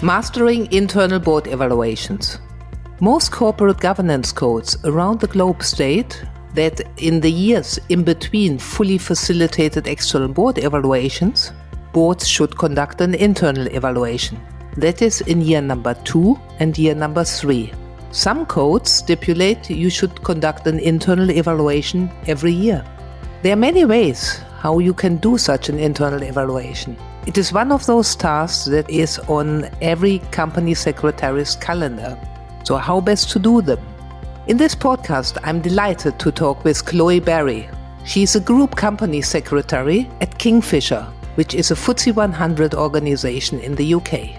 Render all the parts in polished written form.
Mastering internal board evaluations. Most corporate governance codes around the globe state that in the years in between fully facilitated external board evaluations, boards should conduct an internal evaluation. That is in year number 2 and year number 3. Some codes stipulate you should conduct an internal evaluation every year. There are many ways how you can do such an internal evaluation. It is one of those tasks that is on every company secretary's calendar. So how best to do them? In this podcast, I'm delighted to talk with Chloe Berry. She's a group company secretary at Kingfisher, which is a FTSE 100 organization in the UK.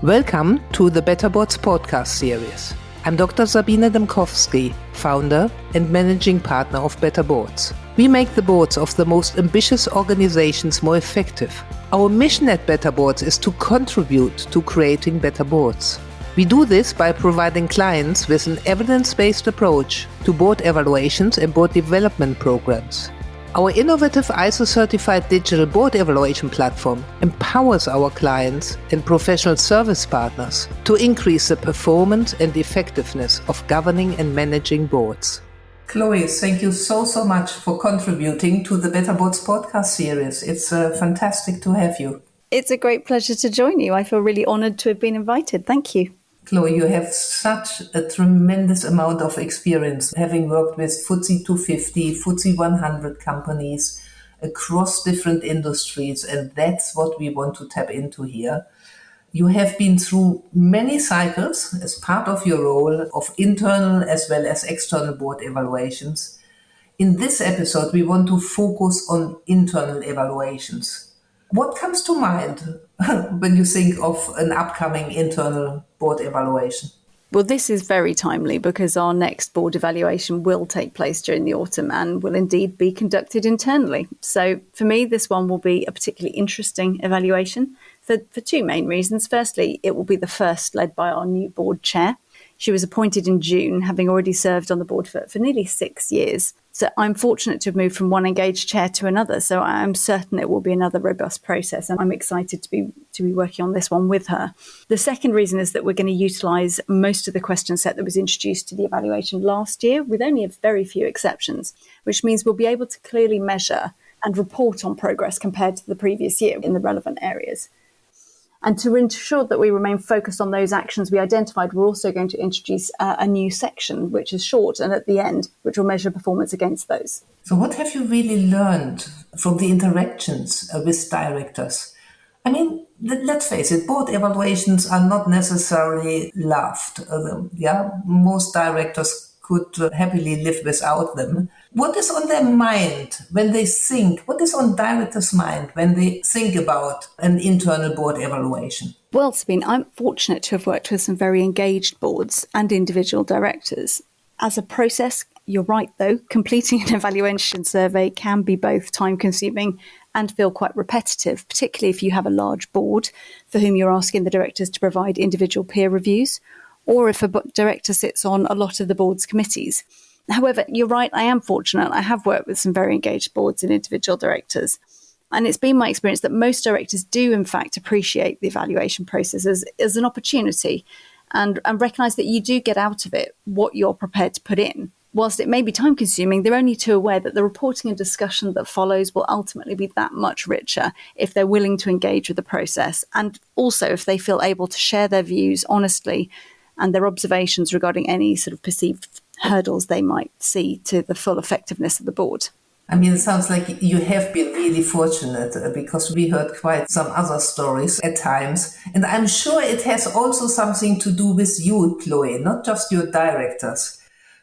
Welcome to the Better Boards podcast series. I'm Dr. Sabine Dembkowski, founder and managing partner of Better Boards. We make the boards of the most ambitious organizations more effective. Our mission at Better Boards is to contribute to creating better boards. We do this by providing clients with an evidence-based approach to board evaluations and board development programs. Our innovative ISO-certified digital board evaluation platform empowers our clients and professional service partners to increase the performance and effectiveness of governing and managing boards. Chloe, thank you so much for contributing to the Better Boards podcast series. It's fantastic to have you. It's a great pleasure to join you. I feel really honoured to have been invited. Thank you. Chloe, you have such a tremendous amount of experience, having worked with FTSE 250, FTSE 100 companies across different industries, and that's what we want to tap into here. You have been through many cycles as part of your role of internal as well as external board evaluations. In this episode, we want to focus on internal evaluations. What comes to mind when you think of an upcoming internal board evaluation? Well, this is very timely because our next board evaluation will take place during the autumn and will indeed be conducted internally. So for me, this one will be a particularly interesting evaluation for two main reasons. Firstly, it will be the first led by our new board chair. She was appointed in June, having already served on the board for nearly 6 years. So I'm fortunate to have moved from one engaged chair to another. So I'm certain it will be another robust process. And I'm excited to be working on this one with her. The second reason is that we're going to utilise most of the question set that was introduced to the evaluation last year, with only a very few exceptions, which means we'll be able to clearly measure and report on progress compared to the previous year in the relevant areas. And to ensure that we remain focused on those actions we identified, we're also going to introduce a new section, which is short and at the end, which will measure performance against those. So what have you really learned from the interactions with directors? I mean, let's face it, board evaluations are not necessarily loved. Most directors could happily live without them. What is on their mind when they think? What is on directors' mind when they think about an internal board evaluation? Well, Sabine, I'm fortunate to have worked with some very engaged boards and individual directors. As a process, you're right though, completing an evaluation survey can be both time-consuming and feel quite repetitive, particularly if you have a large board for whom you're asking the directors to provide individual peer reviews, or if a director sits on a lot of the board's committees. However, you're right, I am fortunate. I have worked with some very engaged boards and individual directors. And it's been my experience that most directors do, in fact, appreciate the evaluation process as an opportunity and recognise that you do get out of it what you're prepared to put in. Whilst it may be time-consuming, they're only too aware that the reporting and discussion that follows will ultimately be that much richer if they're willing to engage with the process, and also if they feel able to share their views honestly and their observations regarding any sort of perceived hurdles they might see to the full effectiveness of the board. I mean, it sounds like you have been really fortunate because we heard quite some other stories at times. And I'm sure it has also something to do with you, Chloe, not just your directors.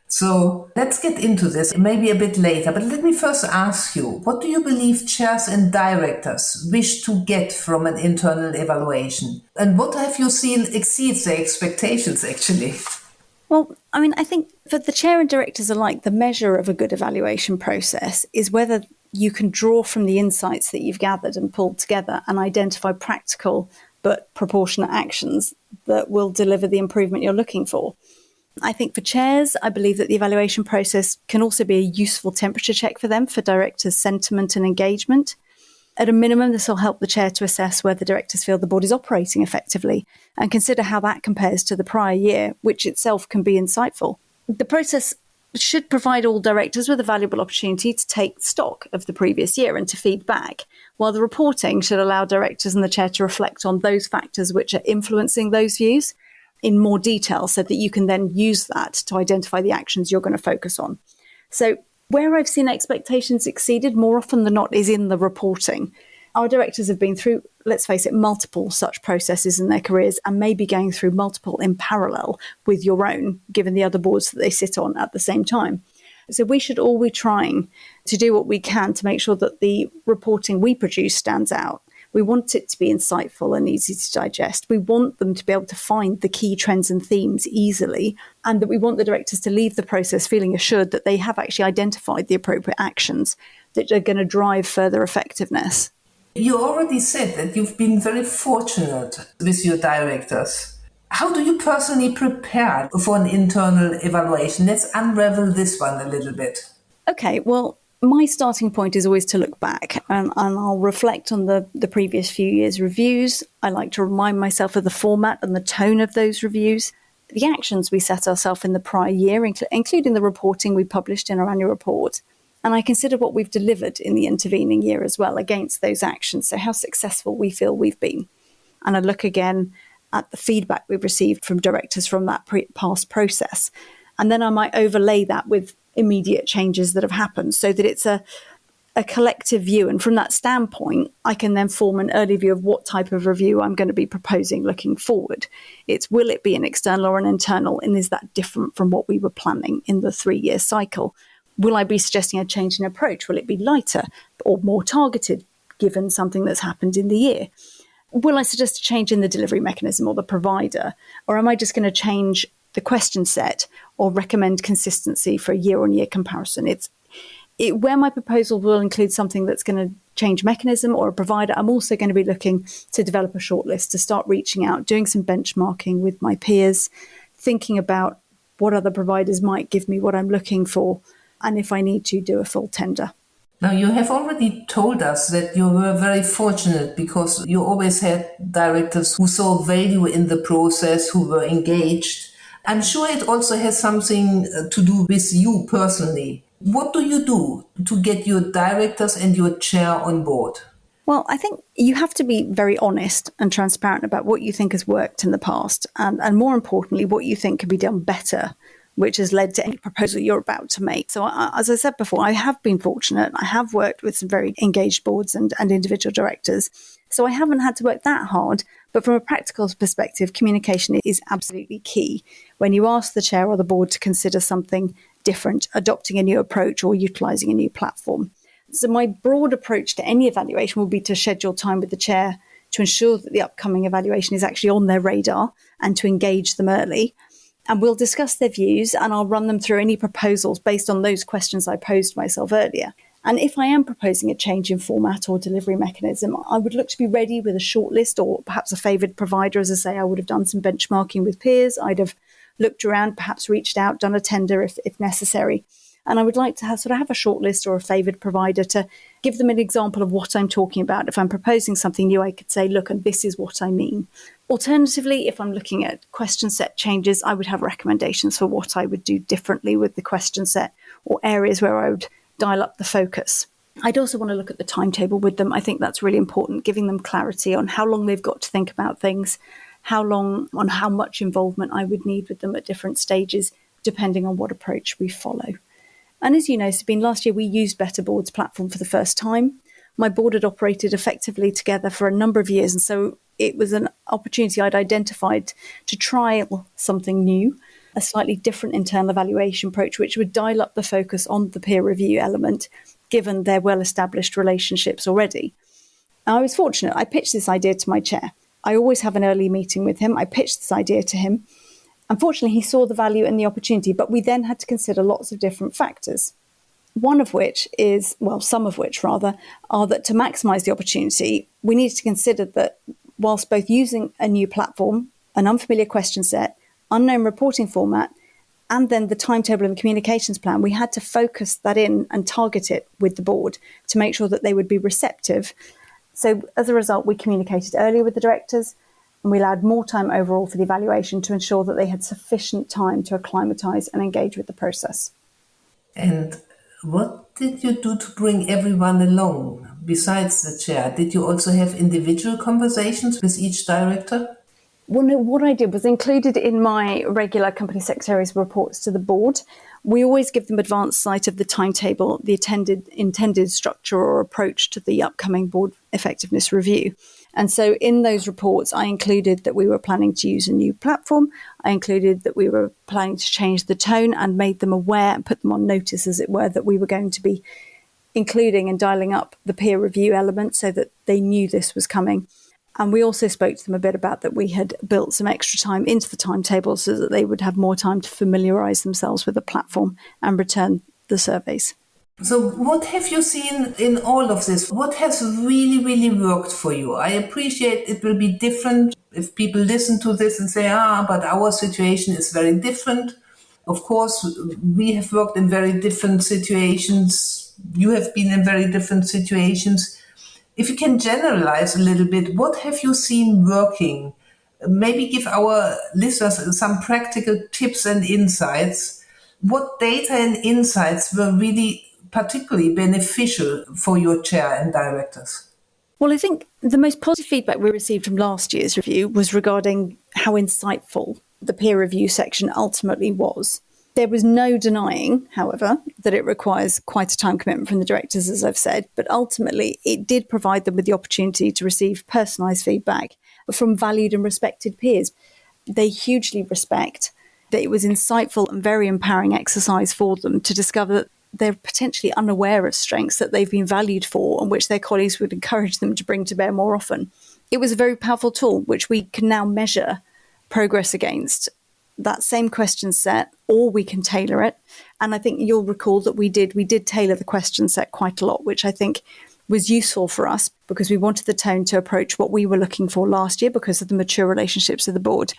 So let's get into this maybe a bit later. But let me first ask you, what do you believe chairs and directors wish to get from an internal evaluation? And what have you seen exceeds their expectations, actually? Well, I mean, I think for the chair and directors alike, the measure of a good evaluation process is whether you can draw from the insights that you've gathered and pulled together and identify practical but proportionate actions that will deliver the improvement you're looking for. I think for chairs, I believe that the evaluation process can also be a useful temperature check for them for directors' sentiment and engagement. At a minimum, this will help the chair to assess whether directors feel the board is operating effectively and consider how that compares to the prior year, which itself can be insightful. The process should provide all directors with a valuable opportunity to take stock of the previous year and to feed back, while the reporting should allow directors and the chair to reflect on those factors which are influencing those views in more detail so that you can then use that to identify the actions you're going to focus on. So where I've seen expectations exceeded more often than not is in the reporting. Our directors have been through, let's face it, multiple such processes in their careers and may be going through multiple in parallel with your own, given the other boards that they sit on at the same time. So we should all be trying to do what we can to make sure that the reporting we produce stands out. We want it to be insightful and easy to digest. We want them to be able to find the key trends and themes easily, and that we want the directors to leave the process feeling assured that they have actually identified the appropriate actions that are going to drive further effectiveness. You already said that you've been very fortunate with your directors. How do you personally prepare for an internal evaluation? Let's unravel this one a little bit. Okay, well, my starting point is always to look back and I'll reflect on the previous few years' reviews. I like to remind myself of the format and the tone of those reviews, the actions we set ourselves in the prior year, including the reporting we published in our annual report. And I consider what we've delivered in the intervening year as well against those actions, so how successful we feel we've been. And I look again at the feedback we've received from directors from that past process. And then I might overlay that with immediate changes that have happened so that it's a collective view. And from that standpoint, I can then form an early view of what type of review I'm going to be proposing looking forward. It's will it be an external or an internal, and is that different from what we were planning in the 3-year cycle? Will I be suggesting a change in approach? Will it be lighter or more targeted given something that's happened in the year? Will I suggest a change in the delivery mechanism or the provider? Or am I just going to change the question set or recommend consistency for a year-on-year comparison? Where my proposal will include something that's going to change mechanism or a provider, I'm also going to be looking to develop a shortlist, to start reaching out, doing some benchmarking with my peers, thinking about what other providers might give me what I'm looking for, and if I need to, do a full tender. Now, you have already told us that you were very fortunate because you always had directors who saw value in the process, who were engaged. I'm sure it also has something to do with you personally. What do you do to get your directors and your chair on board? Well, I think you have to be very honest and transparent about what you think has worked in the past and more importantly, what you think can be done better, which has led to any proposal you're about to make. So as I said before, I have been fortunate. I have worked with some very engaged boards and individual directors. So I haven't had to work that hard. But from a practical perspective, communication is absolutely key. When you ask the chair or the board to consider something different, adopting a new approach or utilising a new platform. So my broad approach to any evaluation will be to schedule time with the chair to ensure that the upcoming evaluation is actually on their radar and to engage them early. And we'll discuss their views and I'll run them through any proposals based on those questions I posed myself earlier. And if I am proposing a change in format or delivery mechanism, I would look to be ready with a shortlist or perhaps a favoured provider. As I say, I would have done some benchmarking with peers. I'd have looked around, perhaps reached out, done a tender if necessary. And I would like to have a shortlist or a favoured provider to give them an example of what I'm talking about. If I'm proposing something new, I could say, look, and this is what I mean. Alternatively, if I'm looking at question set changes, I would have recommendations for what I would do differently with the question set or areas where I would dial up the focus. I'd also want to look at the timetable with them. I think that's really important, giving them clarity on how long they've got to think about things, how much involvement I would need with them at different stages, depending on what approach we follow. And as you know, Sabine, last year we used Better Board's platform for the first time. My board had operated effectively together for a number of years, and so it was an opportunity I'd identified to trial something new, a slightly different internal evaluation approach, which would dial up the focus on the peer review element, given their well-established relationships already. And I was fortunate. I pitched this idea to my chair. I always have an early meeting with him. I pitched this idea to him. Unfortunately, he saw the value in the opportunity, but we then had to consider lots of different factors. Some of which are that to maximise the opportunity, we needed to consider that whilst both using a new platform, an unfamiliar question set, unknown reporting format, and then the timetable and the communications plan, we had to focus that in and target it with the board to make sure that they would be receptive So as a result, we communicated earlier with the directors, and we allowed more time overall for the evaluation to ensure that they had sufficient time to acclimatise and engage with the process. And what did you do to bring everyone along besides the chair? Did you also have individual conversations with each director? Well, no, what I did was included in my regular company secretary's reports to the board. We always give them advance sight of the timetable, the intended structure or approach to the upcoming board effectiveness review. And so in those reports, I included that we were planning to use a new platform. I included that we were planning to change the tone and made them aware and put them on notice, as it were, that we were going to be including and dialing up the peer review element so that they knew this was coming. And we also spoke to them a bit about that we had built some extra time into the timetable so that they would have more time to familiarise themselves with the platform and return the surveys. So what have you seen in all of this? What has really, really worked for you? I appreciate it will be different if people listen to this and say, but our situation is very different. Of course, we have worked in very different situations. You have been in very different situations. If you can generalize a little bit, what have you seen working? Maybe give our listeners some practical tips and insights. What data and insights were really particularly beneficial for your chair and directors? Well, I think the most positive feedback we received from last year's review was regarding how insightful the peer review section ultimately was. There was no denying, however, that it requires quite a time commitment from the directors, as I've said, but ultimately it did provide them with the opportunity to receive personalised feedback from valued and respected peers. They hugely respect that it was insightful and very empowering exercise for them to discover that they're potentially unaware of strengths that they've been valued for and which their colleagues would encourage them to bring to bear more often. It was a very powerful tool which we can now measure progress against. That same question set, or we can tailor it. And I think you'll recall that we did tailor the question set quite a lot, which I think was useful for us because we wanted the tone to approach what we were looking for last year because of the mature relationships of the board.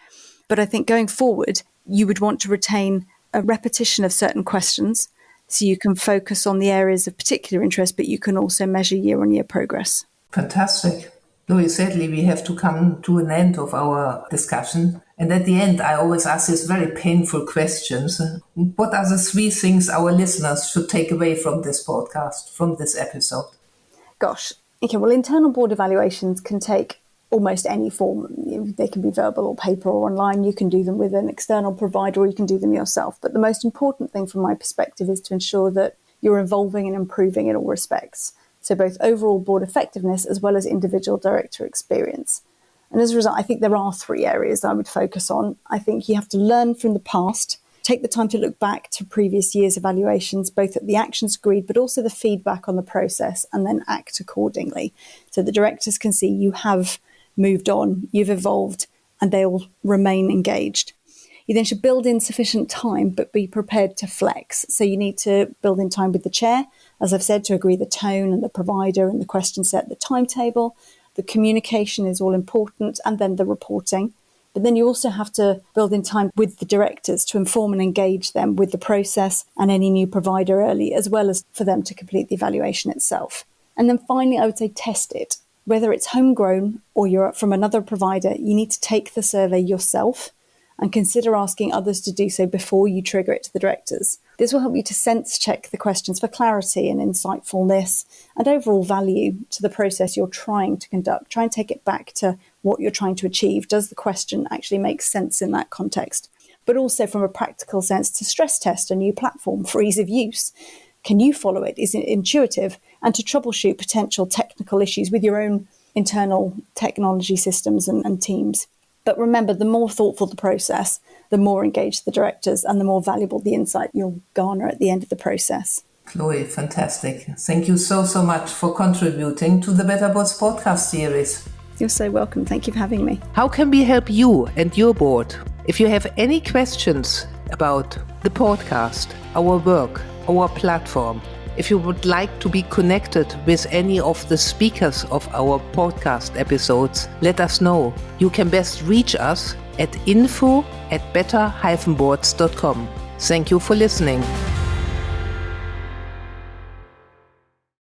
But I think going forward, you would want to retain a repetition of certain questions so you can focus on the areas of particular interest, but you can also measure year-on-year progress. Fantastic. Louis, sadly, we have to come to an end of our discussion. And at the end, I always ask these very painful questions. What are the 3 things our listeners should take away from this podcast, from this episode? Gosh. Okay, well, internal board evaluations can take almost any form. They can be verbal or paper or online. You can do them with an external provider or you can do them yourself. But the most important thing from my perspective is to ensure that you're evolving and improving in all respects. So both overall board effectiveness as well as individual director experience. And as a result, I think there are 3 areas I would focus on. I think you have to learn from the past, take the time to look back to previous years' evaluations, both at the actions agreed, but also the feedback on the process, and then act accordingly. So the directors can see you have moved on, you've evolved, and they'll remain engaged. You then should build in sufficient time, but be prepared to flex. So you need to build in time with the chair, as I've said, to agree the tone and the provider and the question set, the timetable. The communication is all important, and then the reporting. But then you also have to build in time with the directors to inform and engage them with the process and any new provider early, as well as for them to complete the evaluation itself. And then finally, I would say test it. Whether it's homegrown or you're from another provider, you need to take the survey yourself and consider asking others to do so before you trigger it to the directors. This will help you to sense check the questions for clarity and insightfulness and overall value to the process you're trying to conduct. Try and take it back to what you're trying to achieve. Does the question actually make sense in that context? But also from a practical sense, to stress test a new platform for ease of use. Can you follow it? Is it intuitive? And to troubleshoot potential technical issues with your own internal technology systems and teams. But remember, the more thoughtful the process, the more engaged the directors and the more valuable the insight you'll garner at the end of the process. Chloe, fantastic. Thank you so much for contributing to the Better Boards podcast series. You're so welcome. Thank you for having me. How can we help you and your board? If you have any questions about the podcast, our work, our platform, if you would like to be connected with any of the speakers of our podcast episodes, let us know. You can best reach us at info@better-boards.com. Thank you for listening.